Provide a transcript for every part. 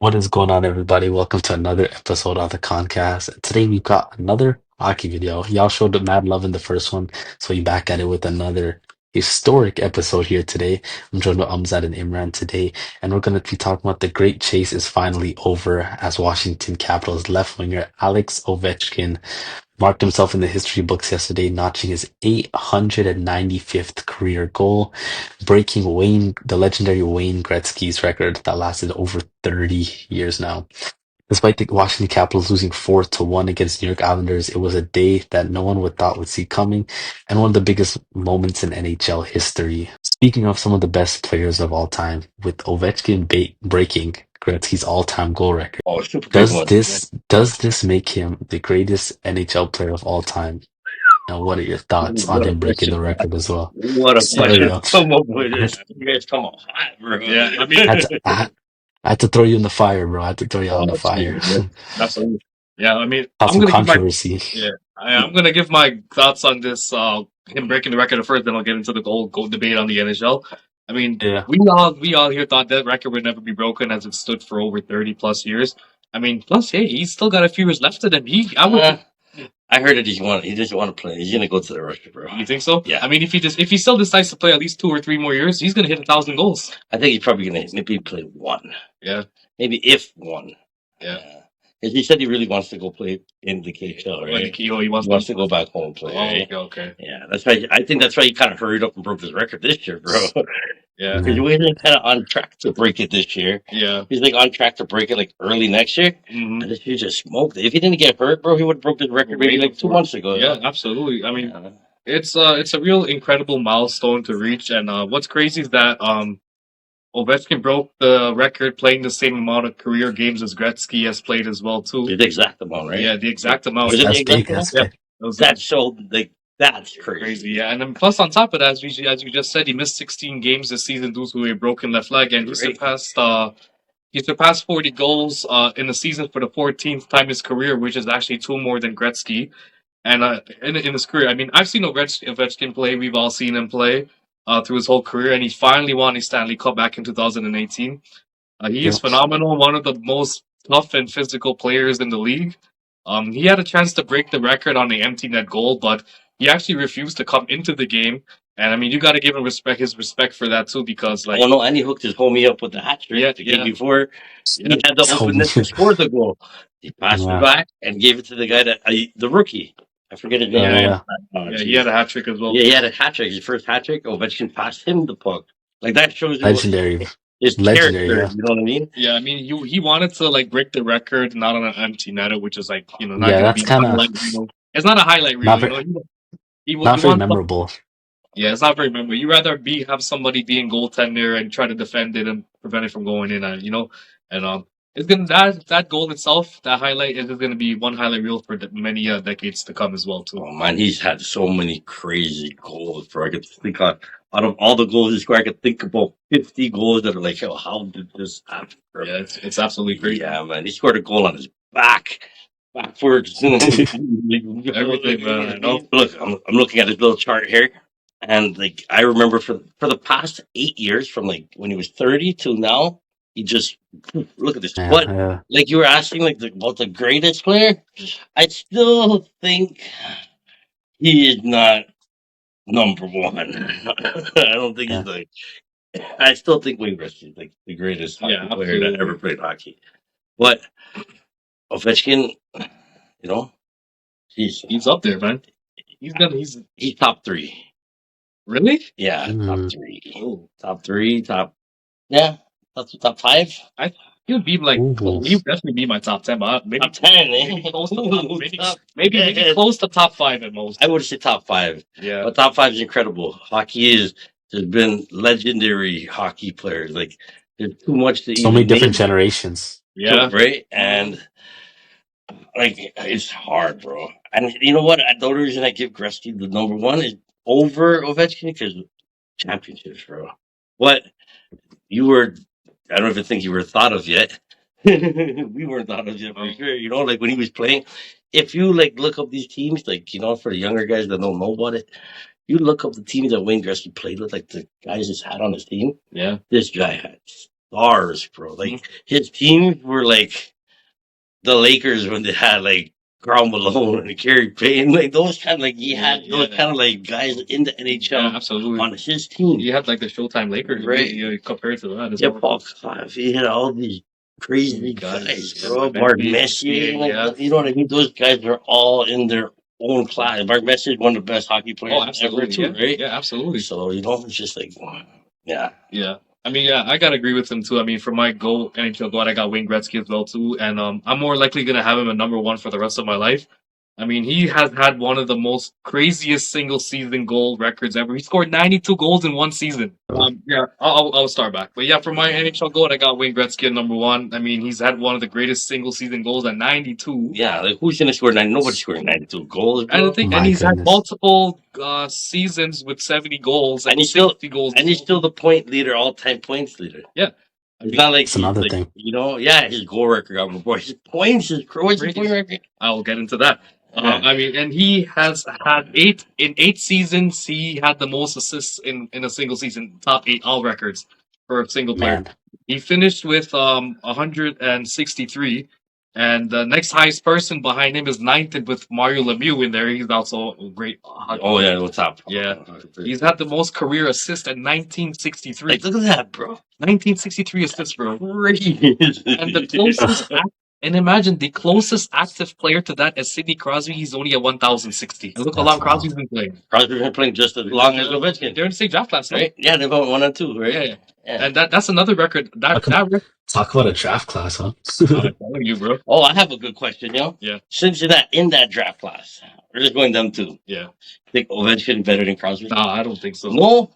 What is going on, everybody? Welcome to another episode of the Concast. Today we've got another hockey video. Y'all showed mad love in the first one, so we back at it with another historic episode here today. I'm joined with Amzad and Imran today, and we're going to be talking about the great chase is finally over as Washington Capitals left winger Alex Ovechkin marked himself in the history books yesterday, notching his 895th career goal, breaking the legendary Wayne Gretzky's record that lasted over 30 years now. Despite the Washington Capitals losing 4-1 against New York Islanders, it was a day that no one would thought would see coming, and one of the biggest moments in NHL history. Speaking of some of the best players of all time, with Ovechkin breaking Gretzky's all-time goal record, Oh, super good does one. this make him the greatest NHL player of all time? Now, what are your thoughts on What a him breaking the question, man. record as well? What a There you question. go. Come up with I had, this. You guys come on hot, bro. Yeah, I I mean, had to, I had to throw you in the fire, bro. I had to throw you out in the Oh, fire. geez, man. absolutely. Yeah, I mean, Have I'm some gonna give my controversy. I'm gonna give my thoughts on this. Him breaking the record at first, then I'll get into the gold debate on the NHL. I mean, Yeah. we all here thought that record would never be broken as it stood for over 30 plus years. I mean, plus, hey, he's still got a few years left in him. I would. I heard that he doesn't want to play. He's gonna go to the Russia, bro. You think so? Yeah. I mean, if he still decides to play at least 2 or 3 more years, he's gonna hit 1,000 goals. I think he's probably gonna maybe play one. Yeah. Maybe if one. Yeah. 'Cause he said he really wants to go play in the KHL, right? Like, he He wants wants to go back home and play. Oh, Right? okay. Yeah, that's right. I think that's why he kind of hurried up and broke his record this year, bro. Yeah. Because he wasn't kind of on track to break it this year. Yeah. He's like on track to break it like early next year. Mhm. And this year just smoked it. If he didn't get hurt, bro, he would have broke his record maybe like 2 months ago. Yeah, absolutely. I mean, Yeah. it's a real incredible milestone to reach, and what's crazy is that Ovechkin broke the record playing the same amount of career games as Gretzky has played as well too. It's the exact amount, right? Yeah, the exact amount. Was it the That's exact big. amount? That's Yeah, big. that was That showed like that's crazy. crazy. Yeah, and then plus on top of that, as you just said, he missed 16 games this season due to a broken left leg, and Great. he surpassed 40 goals in the season for the 14th time in his career, which is actually two more than Gretzky. And in his career, I mean, I've seen Ovechkin play. We've all seen him play through his whole career, and he finally won his Stanley Cup back in 2018. He is Yeah. phenomenal, one of the most tough and physical players in the league. He had a chance to break the record on the empty net goal, but he actually refused to come into the game. And I mean, you got to give him his respect for that too, because like, Oh no, and he hooked his homie up with the hat trick Yeah, the game yeah. before. Yeah. He had the So- openness to score the goal. He passed Yeah. it back and gave it to the guy the rookie. I forget his name. Yeah. yeah, he had a hat trick as well. Yeah, he had a hat trick. His first hat trick. Ovechkin passed him the puck. Like that shows you Legendary. his Legendary, character. yeah. You know what I mean? Yeah, I mean, he wanted to like break the record, not on an empty netter, which is like not Yeah, gonna that's be kinda- highlight reel. It's not a highlight reel. Not you very- know? He Not he very wants memorable. Yeah, it's not very memorable. You rather have somebody being goaltender and try to defend it and prevent it from going in, and it's gonna that goal itself, that highlight is gonna be one highlight reel for many decades to come as well too. Oh man, he's had so many crazy goals, bro. I could think out of all the goals he scored, I could think about 50 goals that are like, oh, how did this happen? Bro? Yeah, it's absolutely great. Yeah, man. He scored a goal on his backwards. Everything, man. I know. Look, I'm looking at his little chart here, and like I remember for the past 8 years, from like when he was 30 till now, he just look at this. Yeah, But yeah. like you were asking, like about the greatest player, I still think he is not number one. I don't think he's like. I still think Wayne Gretzky is like the greatest hockey Yeah, player that absolutely. ever played hockey. But Ovechkin, He's up there, man. He's he's top three. really. Yeah, top Mm. three. Top three, yeah, top five. He would be like Ooh. he would definitely be my top 10, but maybe Top 10, maybe eh? close to Ooh, maybe close to top 5 at most. I would say top five. Yeah, But top five is incredible. There's been legendary hockey players. Like there's too much to So even many different name, generations. yeah. right? And like it's hard, bro. And you know what? The only reason I give Gretzky the number one is over Ovechkin because championships, bro. What you were, I don't even think you were thought of yet. We weren't thought of yet for sure. You know, like when he was playing, if you like look up these teams, like for the younger guys that don't know about it, you look up the teams that Wayne Gretzky played with, like the guys he's had on his team. Yeah. This guy had stars, bro. Like his teams were like the Lakers when they had like Karl Malone and Gary Payton, like those kind of like he had those kind of like guys in the NHL absolutely. on his team. You had like the Showtime Lakers, Right. compared to that as Yeah, well. Paul Coffey had all these crazy guys, bro. yeah, Mark Messi, Messier, like, yeah. you know what I mean? Those guys are all in their own class. Mark Messier is one of the best hockey players ever, too, right? Yeah, absolutely. So it's just like, yeah. Yeah. I mean, yeah, I gotta agree with him too. I mean, for my goal, NHL goal, I got Wayne Gretzky as well too, and I'm more likely gonna have him at number one for the rest of my life. I mean, he has had one of the most craziest single season goal records ever. He scored 92 goals in one season. Yeah, I'll start back, but yeah, for my NHL goal, I got Wayne Gretzky at number one. I mean, he's had one of the greatest single season goals at 92. Yeah, like who's gonna score 90? Nobody's scoring 92 goals, bro. And I think, My and he's had goodness. multiple seasons with 70 goals And he's 60 goals. and he's still the point leader, all-time points leader. Yeah. It's not like That's another thing. his goal record got before. His points is what's his point record? I'll get into that. I mean, and he has had 8 seasons. He had the most assists in a single season, top 8 all records for a single player. Man, He finished with 163, and the next highest person behind him is ninth with Mario Lemieux in there. He's also a great. Oh yeah, what's up? Yeah, he's had the most career assists at 1963. Like, look at that, bro. 1963 assists, bro. Crazy. And the closest, and imagine the closest active player to that is Sidney Crosby. He's only at 1,060. And look how That's long Crosby's been playing. Crosby's been playing just as long as Ovechkin, They're in the same draft class, right? Yeah, they're going 1 and 2, right? Yeah. And that's another record. That record. talk about a draft class, huh? I'm telling you, bro. Oh, I have a good question, Yeah. Since you're not in that draft class, we're just going them two. Yeah. Think Ovechkin better than Crosby? Nah, I don't think so. No,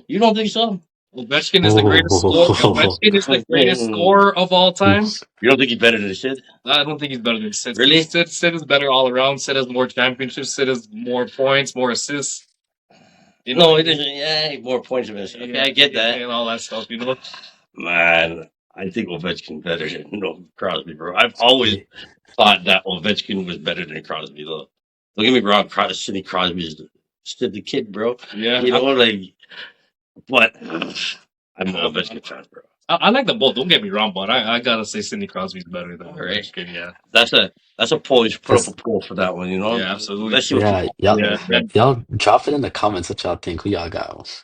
you don't think so? Ovechkin is the greatest scorer. Ovechkin is the greatest scorer of all time. You don't think he's better than Sid? I don't think he's better than Sid. Really? Sid is better all around. Sid has more championships. Sid has more points, more assists. He doesn't. Yeah, more points than this. Okay, I get that. And all that stuff, Man, I think Ovechkin better than Crosby, bro. I've always thought that Ovechkin was better than Crosby, though. Don't get me wrong, Sidney Crosby is still the kid, bro. Yeah. But I'm an Ovechkin fan, bro. I like them both. Don't get me wrong, but I gotta say Sidney Crosby's better than Ovechkin. Yeah, that's a poll. You should put up a poll for that one. Yeah, absolutely. Let's see what y'all drop it in the comments what y'all think. Who y'all got?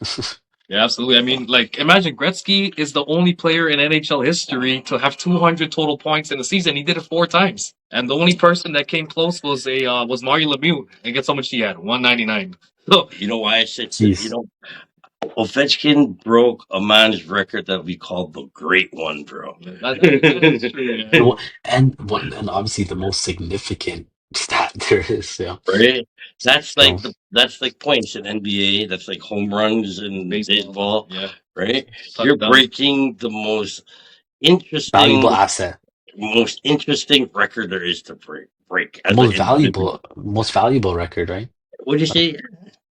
Yeah, absolutely. I mean, like, imagine Gretzky is the only player in NHL history to have 200 total points in a season. He did it 4 times, and the only person that came close was Mario Lemieux. And guess how much he had? 199. So you know why I said Ovechkin broke a man's record that we call the Great One, bro. And obviously the most significant stat there is, right? That's like points in NBA. That's like home runs in baseball, right? You're breaking the most interesting, valuable asset, most interesting record there is to break. Most valuable record, right? What'd you say?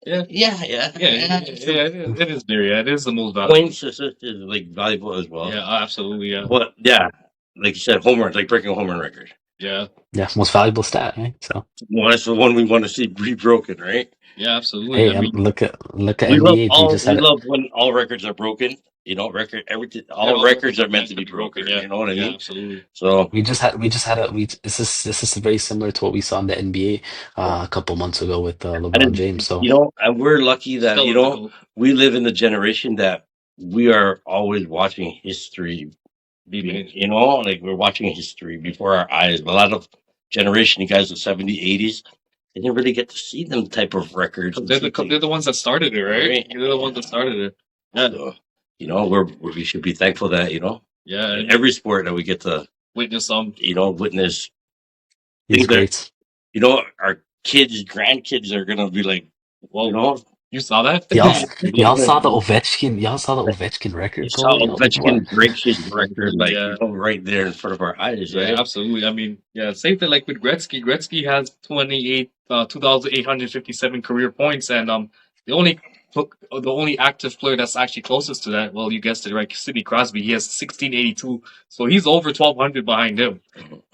Yeah. It is there. Yeah, it is the most valuable. Points assist is like valuable as well. Yeah, absolutely. Yeah. But yeah, like you said, home runs, like breaking a home run record. Yeah. Yeah, most valuable stat, right? So. Well, that's the one we want to see be broken, right? Yeah, absolutely. Hey, look at NBA. We love when all records are broken. All records are meant to be broken. Yeah. You know what I mean? Absolutely. So this is very similar to what we saw in the NBA a couple months ago with LeBron James. So and we're lucky that we live in the generation that we are always watching history. Like we're watching history before our eyes. A lot of generation, you guys, the 70s, 80s, they didn't really get to see them type of records. They're the ones that started it, right? They're the ones that started it. Yeah. So, we should be thankful that, yeah, in every sport that we get to witness some, witness things that, our kids, grandkids are going to be like, well, you saw that? Y'all saw the Ovechkin. Y'all saw the Ovechkin record. You saw Ovechkin break his record, right there in front of our eyes. Yeah, right? Absolutely. I mean, same thing like with Gretzky. Gretzky has 2,857 career points, and the only active player that's actually closest to that, well, you guessed it right, Sidney Crosby. He has 1,682, so he's over 1,200 behind him.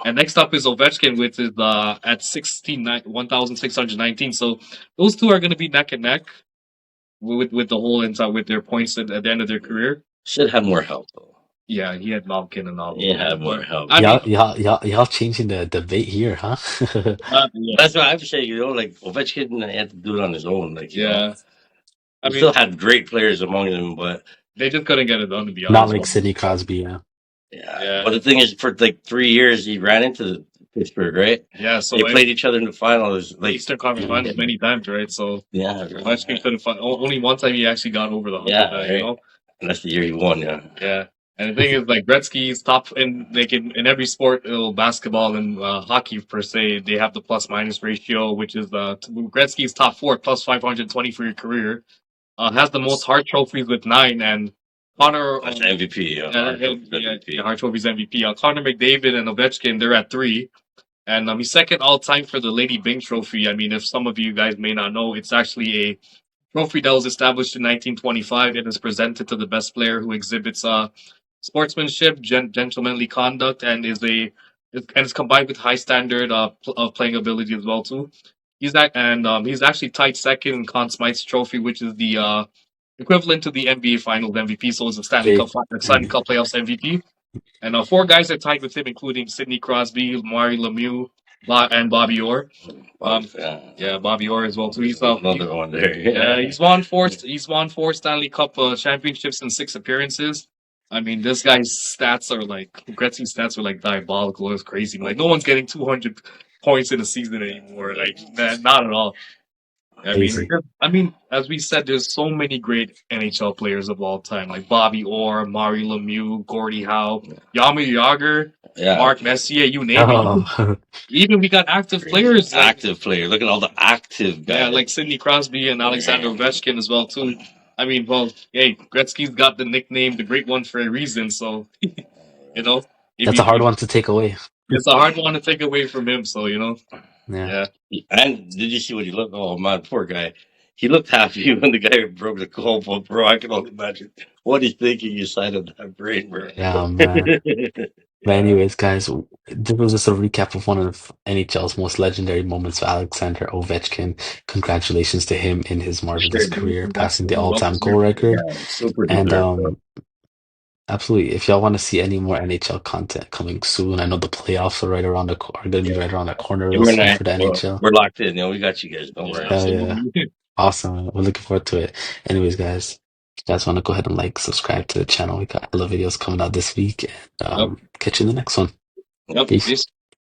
And next up is Ovechkin, which is at 1,619. So those two are going to be neck and neck with the whole inside with their points at the end of their career. Sid had more help though. Yeah, he had Malkin and all of He them. had more But help. I mean, Y'all changing the debate here, huh? yeah, That's what I'm saying. Like Ovechkin had to do it on his own. yeah. I he mean, still had great players among them, but they just couldn't get it done, to be Not honest. like But Sidney Crosby, yeah. yeah. yeah, But the thing is, for like 3 years, he ran into Pittsburgh, right? yeah. They So played each other in the finals. the Like, Eastern Conference Mhm. Finals many times, right? So yeah, Ovechkin couldn't find only one time he actually got over the hump with yeah, that, right. And that's the year he won. Yeah, Yeah. And the thing is, like Gretzky's top in like in every sport, basketball and hockey per se, they have the plus minus ratio, which is Gretzky's top four plus 520 for your career. Has the most Hart trophies with 9, and Connor that's MVP. yeah, Hart trophies MVP. Connor McDavid and Ovechkin, they're at 3. And he's second all time for the Lady Byng Trophy. I mean, if some of you guys may not know, it's actually a trophy that was established in 1925 and is presented to the best player who exhibits sportsmanship, gentlemanly conduct, and is combined with high standard of playing ability as well too. He's actually tied second in Conn Smythe's trophy, which is the equivalent to the NBA Finals MVP. So it's a Big. Stanley Cup playoffs MVP. And 4 guys are tied with him, including Sidney Crosby, Mario Lemieux, and Bobby Orr. Yeah, Bobby Orr as well too. Another one there. Yeah, he's won four. He's won 4 Stanley Cup championships in 6 appearances. I mean, this guy's stats are like Gretzky's stats are like diabolical. It's crazy. Like no one's getting 200 points in a season anymore. Like not at all. Crazy. I mean, as we said, there's so many great NHL players of all time, like Bobby Orr, Mario Lemieux, Gordie Howe, Jaromir Jagr, Yeah, Mark Messier, you name it. Oh, Even we got active players like active player. Look at all the active guys. yeah, like Sidney Crosby and Alexander Ovechkin as well too. I mean, well, hey, Gretzky's got the nickname "the Great One" for a reason. So you know, if that's a you, hard if, one to take away. it's a hard one to take away from him. So Yeah. yeah, And did you see what he looked? Oh man, poor guy. He looked happy when the guy broke the goalpost, bro. I can only imagine what he's thinking inside of that brain, bro. Yeah, man. But anyways, guys, this was just a recap of one of NHL's most legendary moments for Alexander Ovechkin. Congratulations to him in his marvelous Sure, dude. career, Congrats, passing the man. Well all-time goal deserved. record. Yeah, super And deserved, bro. absolutely, if y'all want to see any more NHL content coming soon, I know the playoffs are right around are going to be right around the corner real Imran and soon I, for the NHL. we're locked in. We got you guys. Don't yeah, worry. Hell yeah. absolutely. Awesome. We're looking forward to it. Anyways, guys, if you guys want to go ahead and like, subscribe to the channel. We got hella videos coming out this week. And Yep, catch you in the next one. yep. Peace. Peace.